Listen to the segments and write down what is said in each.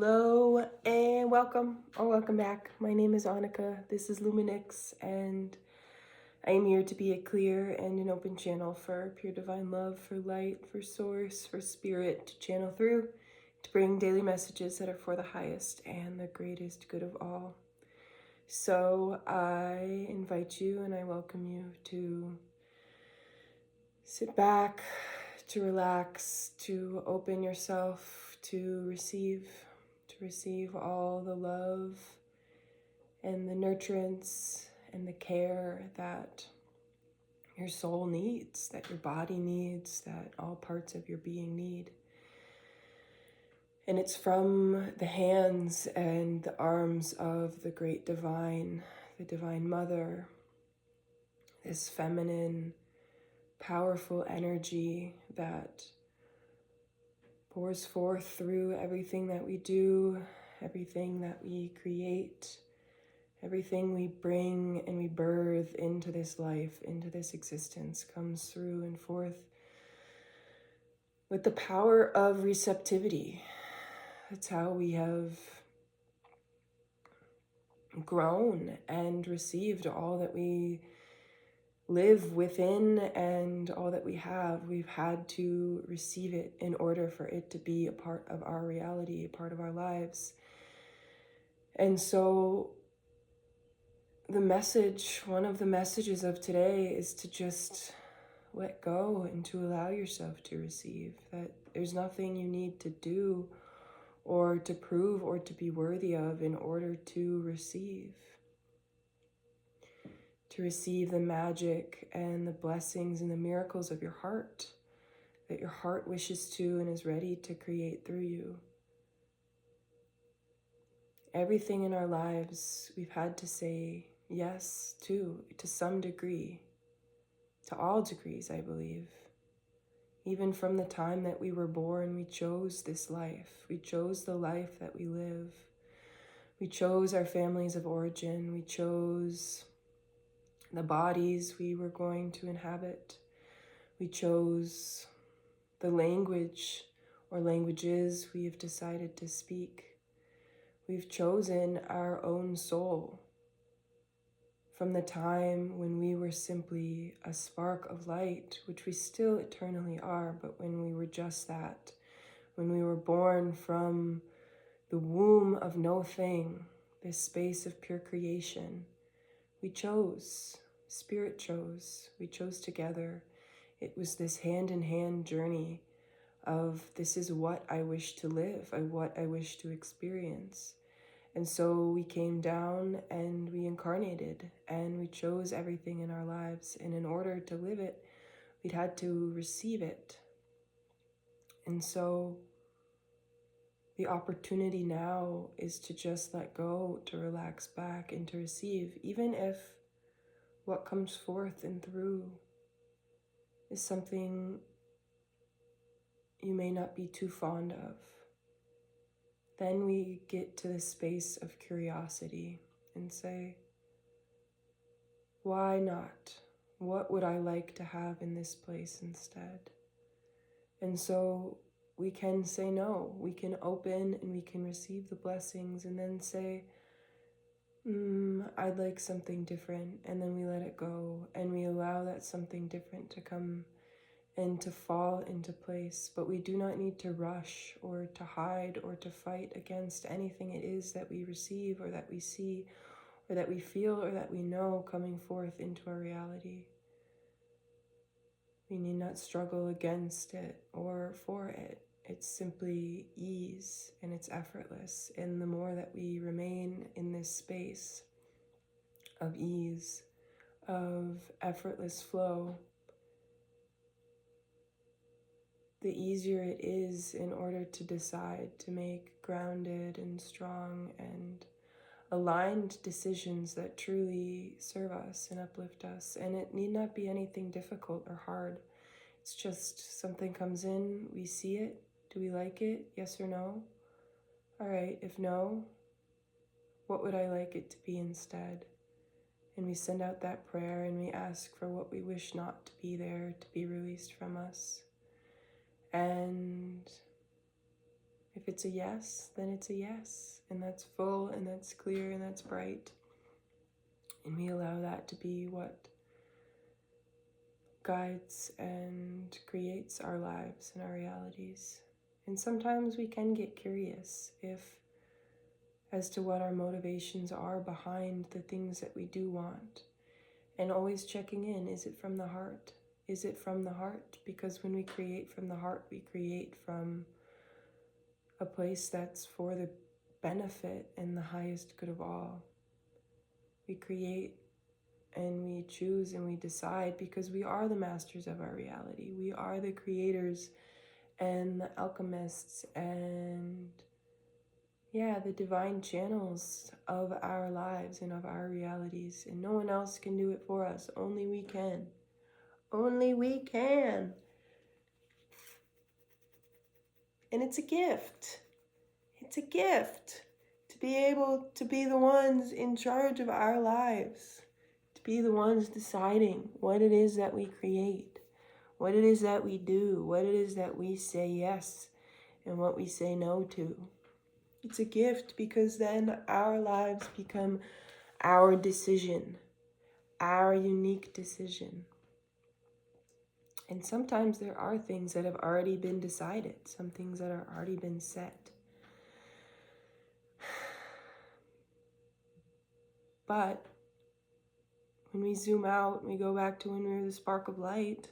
Hello and welcome or welcome back. My name is Annika. This is Luminix, and I am here to be a clear and an open channel for pure divine love, for light, for source, for spirit to channel through, to bring daily messages that are for the highest and the greatest good of all. So I invite you and I welcome you to sit back, to relax, to open yourself, to receive all the love and the nurturance and the care that your soul needs, that your body needs, that all parts of your being need. And it's from the hands and the arms of the great divine, the Divine Mother, this feminine, powerful energy that pours forth through everything that we do, everything that we create, everything we bring and we birth into this life, into this existence, comes through and forth with the power of receptivity. That's how we have grown and received all that we live within and all that we have. We've had to receive it in order for it to be a part of our reality, a part of our lives. And so one of the messages of today is to just let go and to allow yourself to receive, that there's nothing you need to do or to prove or to be worthy of in order to receive. To receive the magic and the blessings and the miracles of your heart, that your heart wishes to and is ready to create through you. Everything in our lives we've had to say yes to some degree, to all degrees, I believe. Even from the time that we were born, we chose this life. We chose the life that we live. We chose our families of origin. We chose the bodies we were going to inhabit. We chose the language or languages we have decided to speak. We've chosen our own soul. From the time when we were simply a spark of light, which we still eternally are, but when we were just that, when we were born from the womb of no thing, this space of pure creation, we chose, Spirit chose, we chose together. It was this hand-in-hand journey of this is what I wish to live, what I wish to experience. And so we came down and we incarnated and we chose everything in our lives. And in order to live it, we'd had to receive it. And so the opportunity now is to just let go, to relax back and to receive, even if what comes forth and through is something you may not be too fond of. Then we get to the space of curiosity and say, why not? What would I like to have in this place instead? And so we can say no. We can open and we can receive the blessings and then say, I'd like something different. And then we let it go and we allow that something different to come and to fall into place. But we do not need to rush or to hide or to fight against anything it is that we receive or that we see or that we feel or that we know coming forth into our reality. We need not struggle against it or for it. It's simply ease and it's effortless. And the more that we remain in this space of ease, of effortless flow, the easier it is in order to decide to make grounded and strong and aligned decisions that truly serve us and uplift us. And it need not be anything difficult or hard. It's just something comes in, we see it. Do we like it? Yes or no? All right, if no, what would I like it to be instead? And we send out that prayer and we ask for what we wish not to be there, to be released from us. And If it's a yes, then it's a yes. And that's full, and that's clear, and that's bright. And we allow that to be what guides and creates our lives and our realities. And sometimes we can get curious as to what our motivations are behind the things that we do want. And always checking in, is it from the heart? Is it from the heart? Because when we create from the heart, we create from a place that's for the benefit and the highest good of all. We create and we choose and we decide because we are the masters of our reality. We are the creators and the alchemists and the divine channels of our lives and of our realities. And no one else can do it for us. Only we can. Only we can. And it's a gift. It's a gift to be able to be the ones in charge of our lives, to be the ones deciding what it is that we create, what it is that we do, what it is that we say yes and what we say no to. It's a gift because then our lives become our decision, our unique decision. And sometimes there are things that have already been decided, some things that are already been set. But when we zoom out, we go back to when we were the spark of light,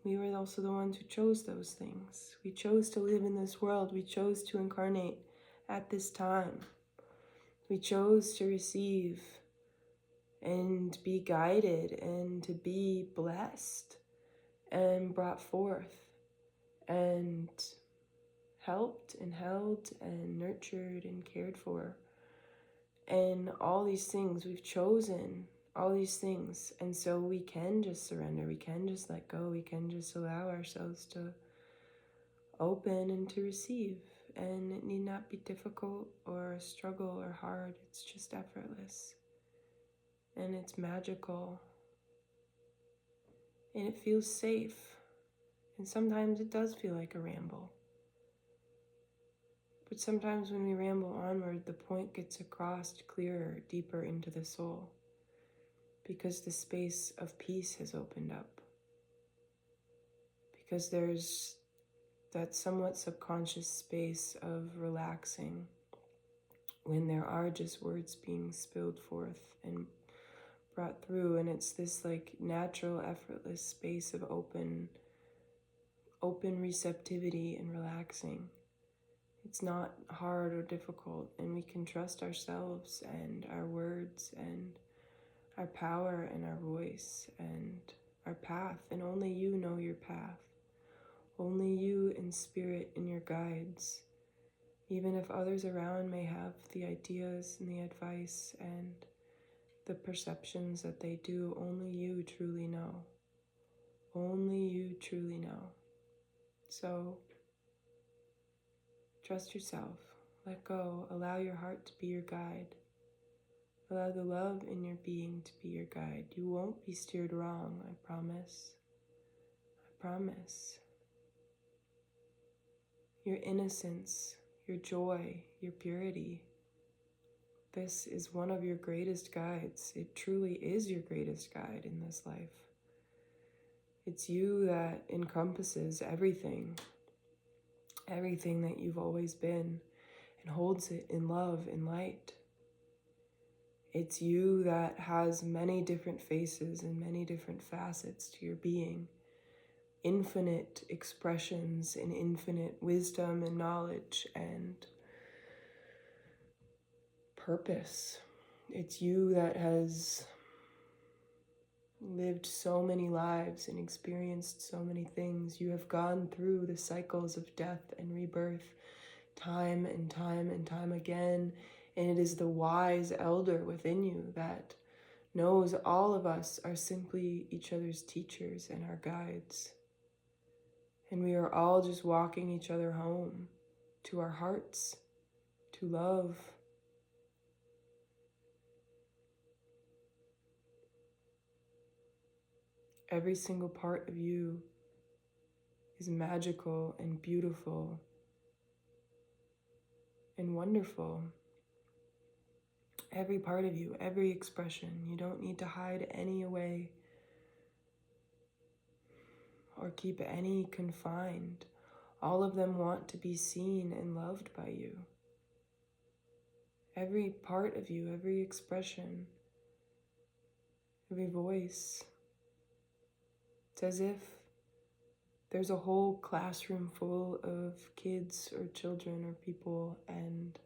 we were also the ones who chose those things. We chose to live in this world. We chose to incarnate at this time. We chose to receive and be guided and to be blessed and brought forth and helped and held and nurtured and cared for. And all these things, we've chosen all these things. And so we can just surrender. We can just let go. We can just allow ourselves to open and to receive. And it need not be difficult or a struggle or hard. It's just effortless. And it's magical. And it feels safe. And sometimes it does feel like a ramble. But sometimes when we ramble onward, the point gets across clearer, deeper into the soul. Because the space of peace has opened up. Because there's that somewhat subconscious space of relaxing when there are just words being spilled forth and brought through, and it's this like natural, effortless space of open receptivity and relaxing. It's not hard or difficult, and we can trust ourselves and our words and our power and our voice and our path, and only you know your path. Only you in spirit and your guides. Even if others around may have the ideas and the advice and the perceptions that they do, only you truly know. Only you truly know. So trust yourself. Let go. Allow your heart to be your guide. Allow the love in your being to be your guide. You won't be steered wrong, I promise. I promise. Your innocence, your joy, your purity. This is one of your greatest guides. It truly is your greatest guide in this life. It's you that encompasses everything that you've always been, and holds it in love and light. It's you that has many different faces and many different facets to your being. Infinite expressions and infinite wisdom and knowledge and purpose. It's you that has lived so many lives and experienced so many things. You have gone through the cycles of death and rebirth time and time and time again. And it is the wise elder within you that knows all of us are simply each other's teachers and our guides. And we are all just walking each other home to our hearts, to love. Every single part of you is magical and beautiful and wonderful. Every part of you, every expression. You don't need to hide any away or keep any confined. All of them want to be seen and loved by you. Every part of you, every expression, every voice. It's as if there's a whole classroom full of kids or children or people, and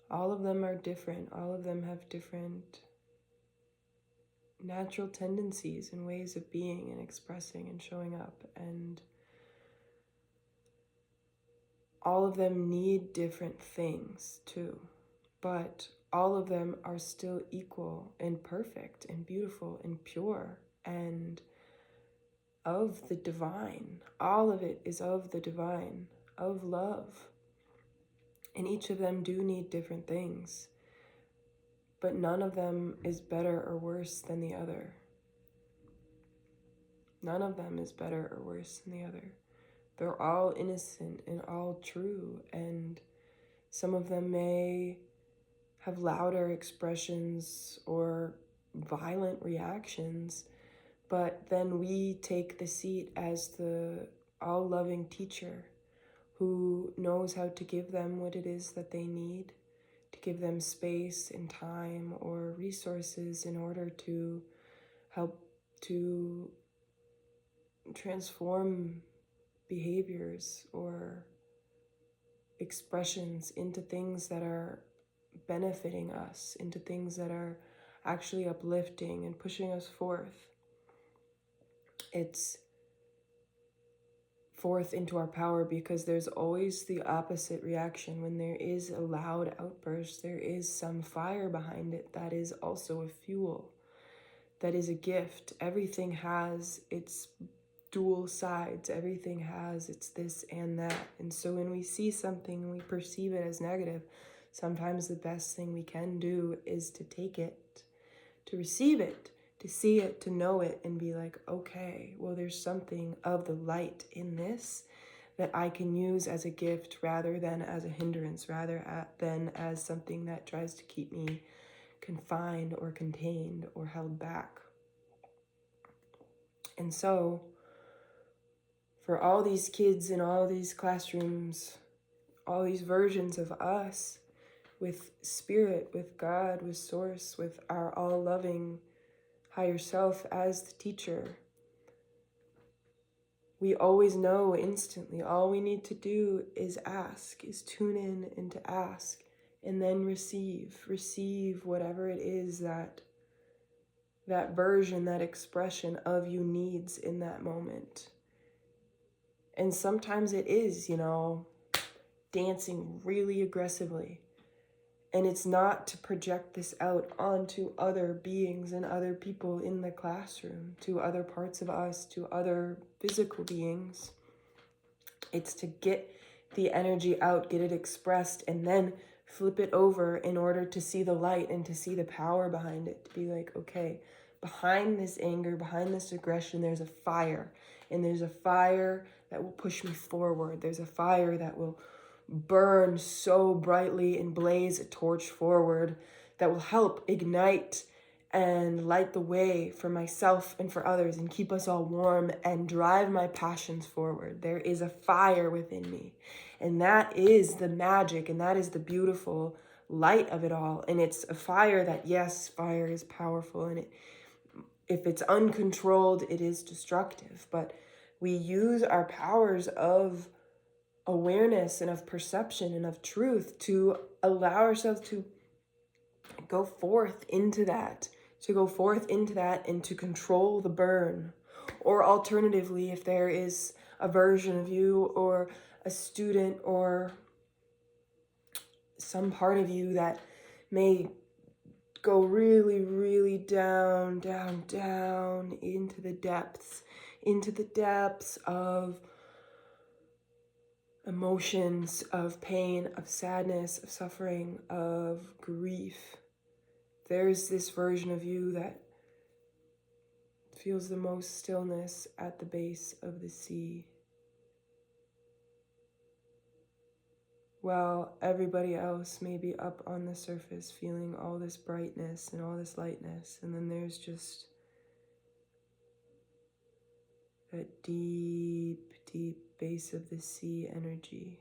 all of them are different. All of them have different natural tendencies and ways of being and expressing and showing up. And all of them need different things too. But all of them are still equal and perfect and beautiful and pure and of the divine. All of it is of the divine, of love. And each of them do need different things. But none of them is better or worse than the other. None of them is better or worse than the other. They're all innocent and all true. And some of them may have louder expressions or violent reactions, but then we take the seat as the all-loving teacher who knows how to give them what it is that they need, to give them space and time or resources in order to help to transform behaviors or expressions into things that are benefiting us, into things that are actually uplifting and pushing us forth. It's forth into our power, because there's always the opposite reaction. When there is a loud outburst, there is some fire behind it that is also a fuel, that is a gift. Everything has its dual sides. Everything has its this and that. And so when we see something and we perceive it as negative, sometimes the best thing we can do is to take it, to receive it, to see it, to know it, and be like, okay, well, there's something of the light in this that I can use as a gift rather than as a hindrance, rather than as something that tries to keep me confined or contained or held back. And so, for all these kids in all these classrooms, all these versions of us, with spirit, with God, with source, with our all-loving higher self as the teacher, we always know instantly. All we need to do is ask, is tune in and to ask, and then receive whatever it is that version, that expression of you needs in that moment. And sometimes it is, dancing really aggressively. And it's not to project this out onto other beings and other people in the classroom, to other parts of us, to other physical beings. It's to get the energy out, get it expressed, and then flip it over in order to see the light and to see the power behind it. To be like, okay, behind this anger, behind this aggression, there's a fire. And there's a fire that will push me forward. There's a fire that will burn so brightly and blaze a torch forward that will help ignite and light the way for myself and for others and keep us all warm and drive my passions forward. There is a fire within me, and that is the magic, and that is the beautiful light of it all. And it's a fire that, yes, fire is powerful, and if it's uncontrolled, it is destructive, but we use our powers of awareness and of perception and of truth to allow ourselves to go forth into that, and to control the burn. Or alternatively, if there is a version of you or a student or some part of you that may go really, really down into the depths of emotions, of pain, of sadness, of suffering, of grief. There's this version of you that feels the most stillness at the base of the sea, while everybody else may be up on the surface feeling all this brightness and all this lightness. And then there's just that deep, deep base of the sea energy.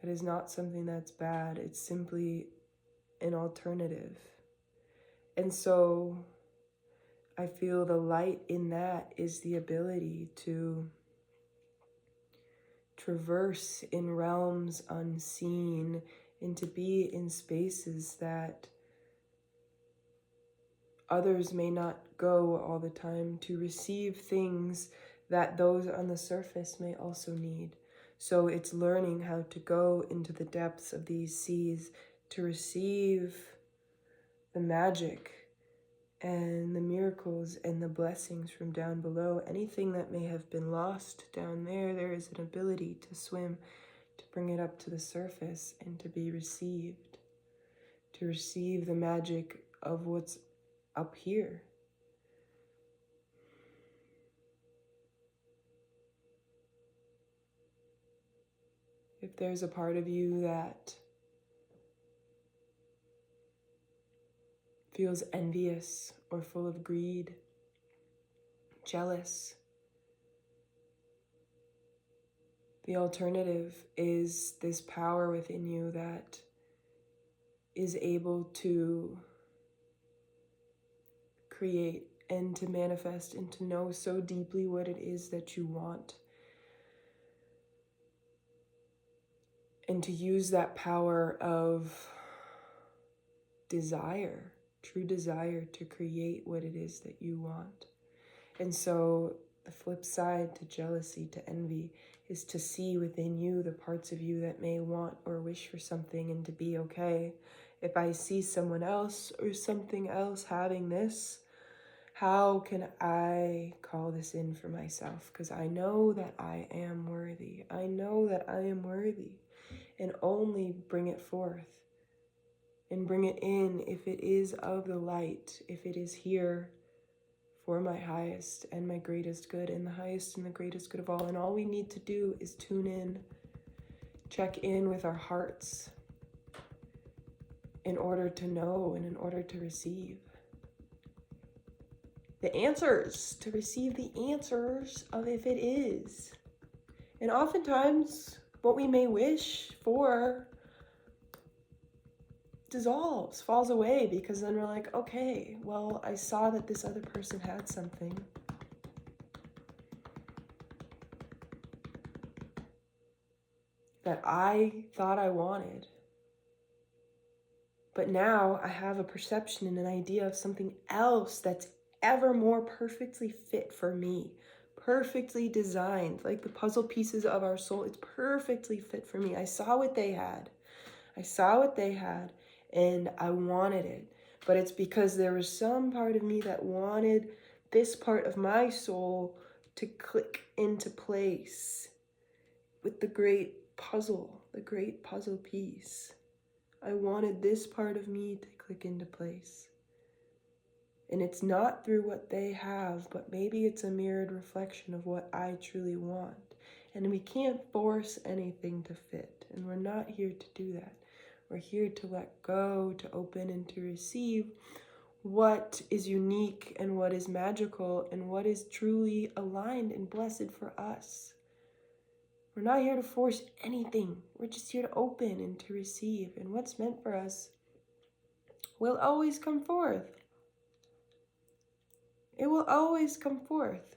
That is not something that's bad. It's simply an alternative. And so I feel the light in that is the ability to traverse in realms unseen and to be in spaces that others may not go all the time, to receive things that those on the surface may also need. So it's learning how to go into the depths of these seas to receive the magic and the miracles and the blessings from down below. Anything that may have been lost down there, there is an ability to swim, to bring it up to the surface and to be received, to receive the magic of what's up here. If there's a part of you that feels envious or full of greed, jealous, the alternative is this power within you that is able to create and to manifest and to know so deeply what it is that you want. And to use that power of desire, true desire, to create what it is that you want. And so the flip side to jealousy, to envy, is to see within you the parts of you that may want or wish for something, and to be okay. If I see someone else or something else having this, how can I call this in for myself? Because I know that I am worthy. I know that I am worthy. And only bring it forth and bring it in if it is of the light, if it is here for my highest and my greatest good, and the highest and the greatest good of all. And all we need to do is tune in, check in with our hearts in order to know and in order to receive the answers, to receive the answers of if it is. And oftentimes what we may wish for dissolves, falls away, because then we're like, okay, well, I saw that this other person had something. That I thought I wanted. But now I have a perception and an idea of something else that's ever more perfectly fit for me. Perfectly designed, like the puzzle pieces of our soul. It's perfectly fit for me. I saw what they had. And I wanted it. But it's because there was some part of me that wanted this part of my soul to click into place with the great puzzle piece. I wanted this part of me to click into place. And it's not through what they have, but maybe it's a mirrored reflection of what I truly want. And we can't force anything to fit. And we're not here to do that. We're here to let go, to open, and to receive what is unique and what is magical and what is truly aligned and blessed for us. We're not here to force anything. We're just here to open and to receive. And what's meant for us will always come forth. It will always come forth.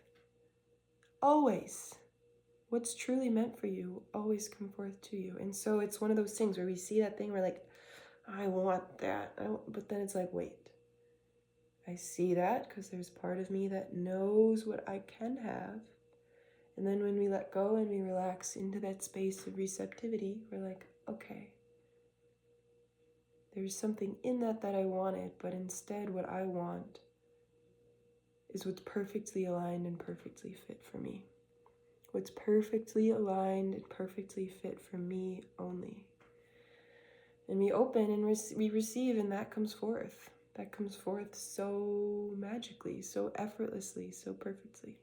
Always. What's truly meant for you will always come forth to you. And so it's one of those things where we see that thing, we're like, I want that. But then it's like, wait. I see that because there's part of me that knows what I can have. And then when we let go and we relax into that space of receptivity, we're like, okay. There's something in that I wanted, but instead what I want is what's perfectly aligned and perfectly fit for me. What's perfectly aligned and perfectly fit for me only. And we open and we receive, and that comes forth. That comes forth so magically, so effortlessly, so perfectly.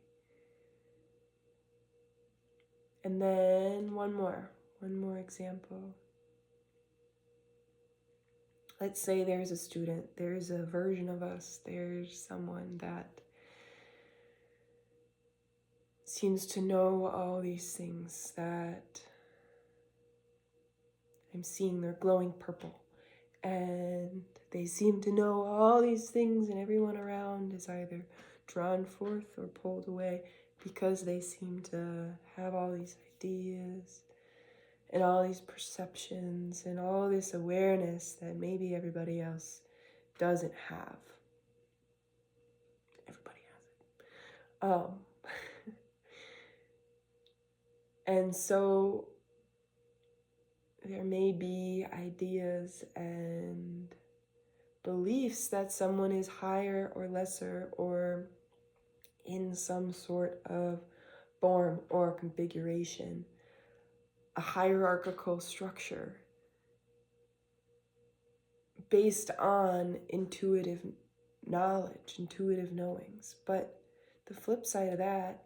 And then one more example. Let's say there's a student, there's a version of us, there's someone that seems to know all these things, that I'm seeing they're glowing purple, and they seem to know all these things, and everyone around is either drawn forth or pulled away because they seem to have all these ideas and all these perceptions and all this awareness that maybe everybody else doesn't have. Everybody has it. And so there may be ideas and beliefs that someone is higher or lesser or in some sort of form or configuration, a hierarchical structure based on intuitive knowledge, intuitive knowings. But the flip side of that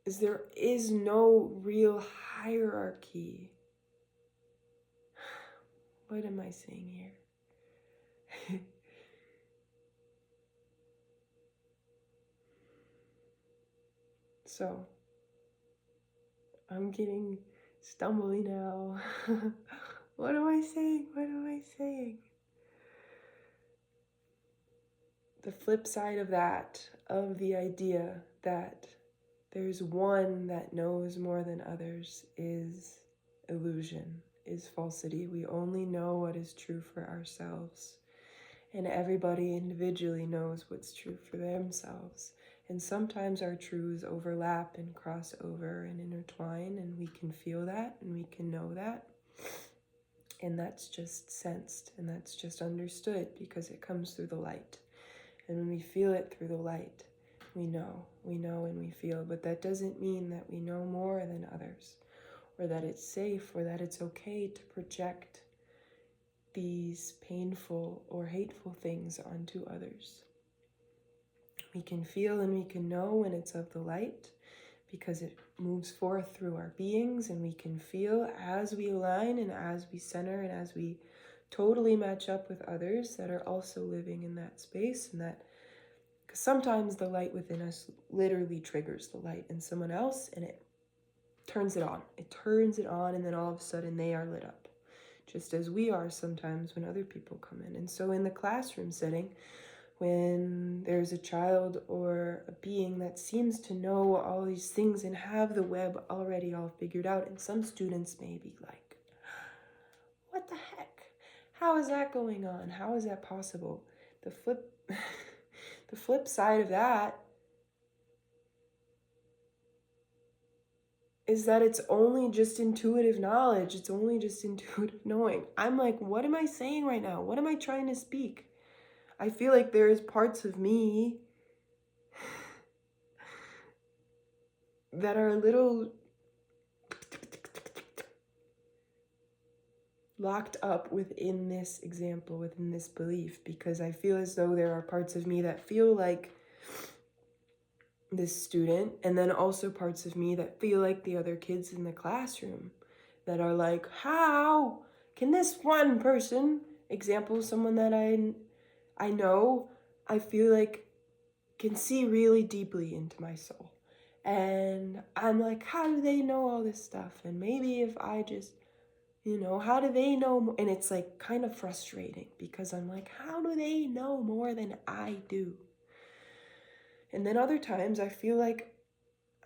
is there is no real hierarchy. What am I saying here? So, I'm getting stumbly now. What am I saying? What am I saying? The flip side of that, of the idea that there's one that knows more than others, is illusion, is falsity. We only know what is true for ourselves. And everybody individually knows what's true for themselves. And sometimes our truths overlap and cross over and intertwine, and we can feel that and we can know that. And that's just sensed and that's just understood because it comes through the light. And when we feel it through the light, we know and we feel. But that doesn't mean that we know more than others, or that it's safe, or that it's okay to project these painful or hateful things onto others. We can feel and we can know when it's of the light because it moves forth through our beings, and we can feel as we align and as we center and as we totally match up with others that are also living in that space. And that, because sometimes the light within us literally triggers the light in someone else and it turns it on. It turns it on, and then all of a sudden they are lit up, just as we are sometimes when other people come in. And so in the classroom setting, when there's a child or a being that seems to know all these things and have the web already all figured out, and some students may be like, what the heck? How is that going on? How is that possible? The flip side of that is that it's only just intuitive knowledge. It's only just intuitive knowing. I'm like, what am I saying right now? What am I trying to speak? I feel like there is parts of me that are a little locked up within this example, within this belief, because I feel as though there are parts of me that feel like this student, and then also parts of me that feel like the other kids in the classroom that are like, how can this one person, example, someone that I know, I feel like can see really deeply into my soul. And I'm like, how do they know all this stuff? And maybe if I just, how do they know more? And it's like kind of frustrating because I'm like, how do they know more than I do? And then other times I feel like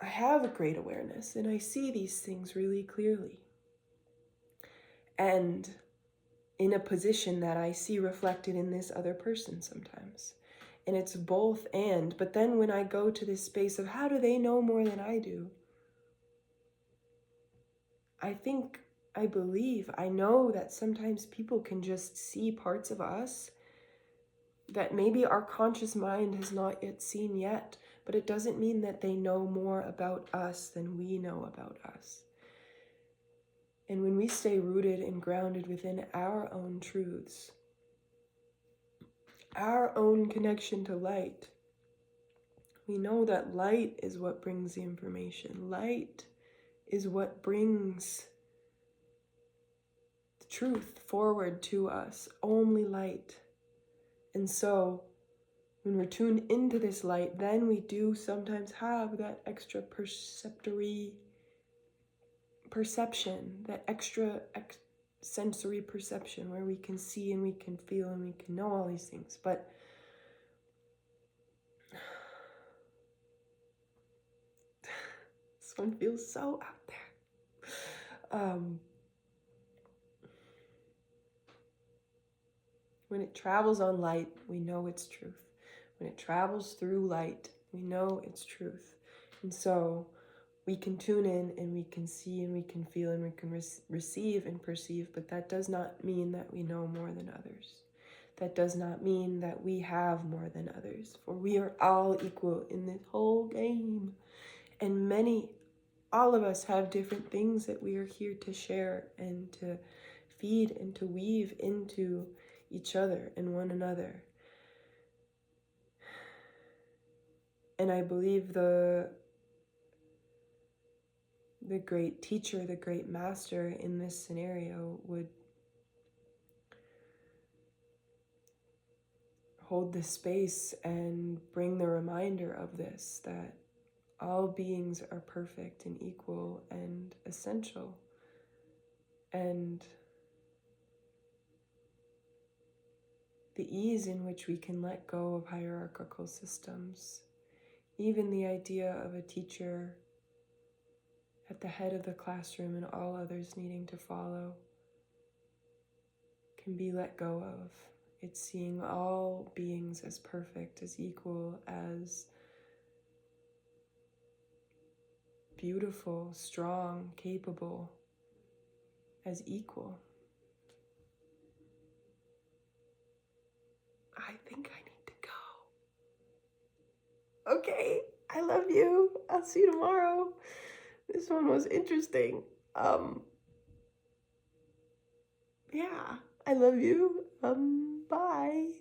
I have a great awareness and I see these things really clearly. And in a position that I see reflected in this other person sometimes. And it's both and. But then when I go to this space of how do they know more than I do? I believe, I know that sometimes people can just see parts of us that maybe our conscious mind has not yet seen yet, but it doesn't mean that they know more about us than we know about us. And when we stay rooted and grounded within our own truths, our own connection to light, We know that light is what brings the information. Light is what brings the truth forward to us. Only light. And so when we're tuned into this light, then we do sometimes have that extra perception, that extra sensory perception where we can see and we can feel and we can know all these things. But this one feels so out there. When it travels on light, we know it's truth. When it travels through light, we know it's truth. And so we can tune in and we can see and we can feel and we can receive and perceive, but that does not mean that we know more than others. That does not mean that we have more than others, for we are all equal in this whole game. And all of us have different things that we are here to share and to feed and to weave into each other and one another. And I believe the great teacher, the great master in this scenario would hold this space and bring the reminder of this, that all beings are perfect and equal and essential. And the ease in which we can let go of hierarchical systems, even the idea of a teacher at the head of the classroom and all others needing to follow, can be let go of. It's seeing all beings as perfect, as equal, as beautiful, strong, capable, as equal. I think I need to go. Okay, I love you. I'll see you tomorrow. This one was interesting. Yeah, I love you. Bye.